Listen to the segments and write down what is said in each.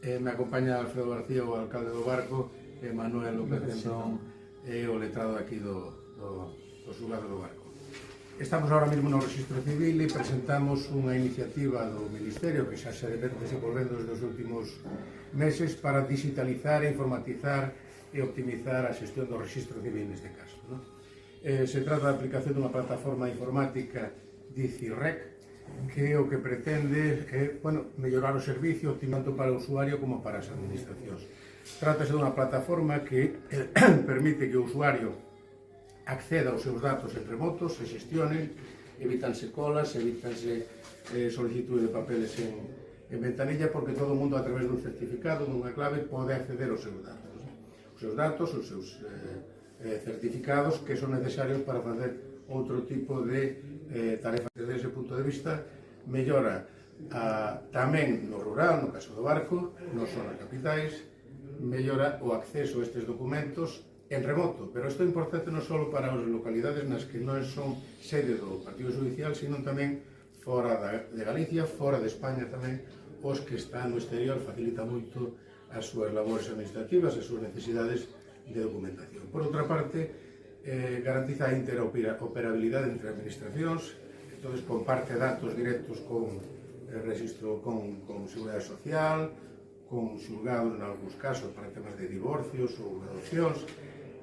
Me acompaña Alfredo García, o alcalde do Barco, e Manuel López Centón, o letrado aquí do xulgado do Barco. Estamos ahora mesmo no Rexistro Civil e presentamos unha iniciativa do Ministerio que xa se desenvolvendo desde os últimos meses para digitalizar, informatizar e optimizar a xestión do Rexistro Civil neste caso. Se trata da aplicación dunha plataforma informática DiciRec que o que pretende é mellorar o servicio tanto para o usuario como para as administracións. Trátase dunha plataforma que permite que o usuario acceda aos seus datos en remoto, se xestionen, evítanse colas, evítanse solicitude de papeles en ventanilla, porque todo o mundo a través dun certificado, dunha clave, pode acceder aos seus datos. Os seus datos, os seus certificados que son necesarios para facer outro tipo de tarefas. Desde ese punto de vista, mellora tamén no rural, no caso do Barco, non son as capitais, mellora o acceso a estes documentos en remoto, pero isto é importante non só para as localidades nas que non son sede do Partido Judicial, sino tamén fora de Galicia, fora de España tamén, os que están no exterior, facilita moito as súas labores administrativas, as súas necesidades de documentación. Por outra parte, garantiza a interoperabilidade entre administracións, entón comparte datos directos con registro con Seguridade Social, con xulgados en algúns casos para temas de divorcios ou adopcións,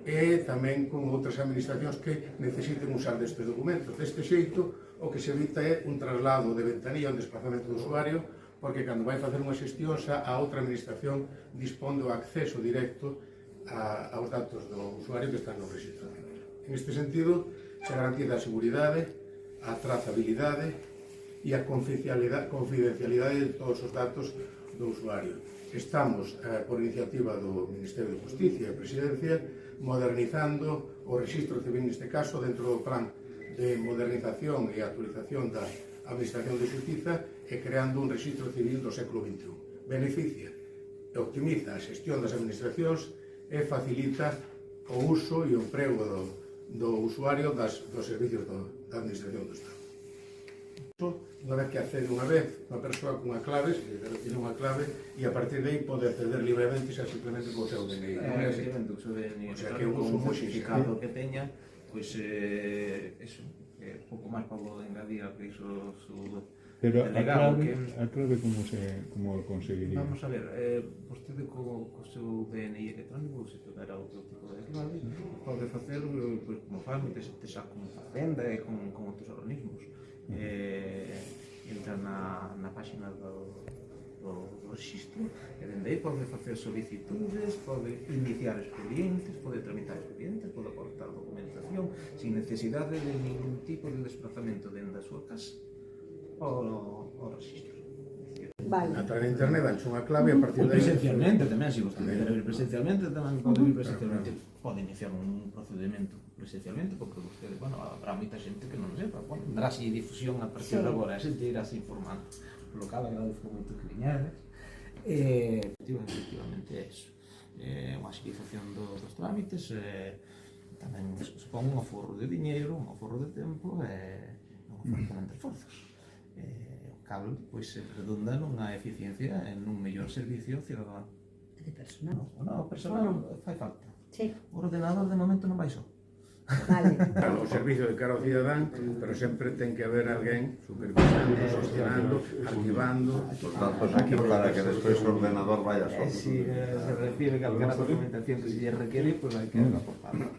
e tamén con outras administracións que necesiten usar destes documentos. Deste xeito, o que se evita é un traslado de ventanilla, un desplazamento do usuario, porque cando vai facer unha xestión xa a outra administración dispón do acceso directo aos datos do usuario que están no registro. En este sentido, se garantiza a seguridade, a trazabilidade e a confidencialidade de todos os datos do usuario. Estamos, por iniciativa do Ministerio de Justicia e Presidencia, modernizando o Rexistro Civil neste caso dentro do plan de modernización e actualización da Administración de Xustiza e creando un Rexistro Civil do século XXI. Beneficia e optimiza a xestión das administracións e facilita o uso e o emprego do usuario dos servicios da Administración do Estado. Unha vez que accede unha vez, unha persoa cunha clave, se tiene unha clave, e a partir de aí pode acceder libremente xa simplemente co seu DNI. Efectivamente, o seu DNI. O sea que é un uso moi certificado que teña, pois, eso, pouco máis para engadir a que iso pero a clave como o conseguiría? Vamos a ver, vostede co seu DNI electrónico, se tuvera outro tipo de clave, pode facer, como fan, xa con Facenda e con outros organismos. Entra na página do registro e dende aí pode facer solicitudes, pode iniciar expedientes, pode tramitar expedientes, pode aportar documentación sin necesidade de ningún tipo de desplazamento dende a súa casa ao registro. A través de internet danche unha clave e a partir de aí... Presencialmente tamén, se vostede quere vir presencialmente, tamén pode vir presencialmente. Pode iniciar un procedimento presencialmente, porque vostede, habrá moita xente que non sepa, darase difusión a partir de agora, a xente irase informando. Por lo cal, agradezco moito que viñades. Efectivamente é iso. Unha agilización dos trámites, tamén supón un aforro de diñeiro, un aforro de tempo e un aforro tamén de esforzos. O cal, pois, redunda nunha eficiencia en un mellor servicio cidadán. De personal? O personal fai falta. Sí. O ordenador de momento non vai só. Vale. O servicio de cara ao cidadán, pero sempre ten que haber alguén supervisando, gestionando, arquivando os datos aquí para que despois o ordenador vaya só. Si se recibe calquera documentación que se lle requiere, pois hai que aportarlo.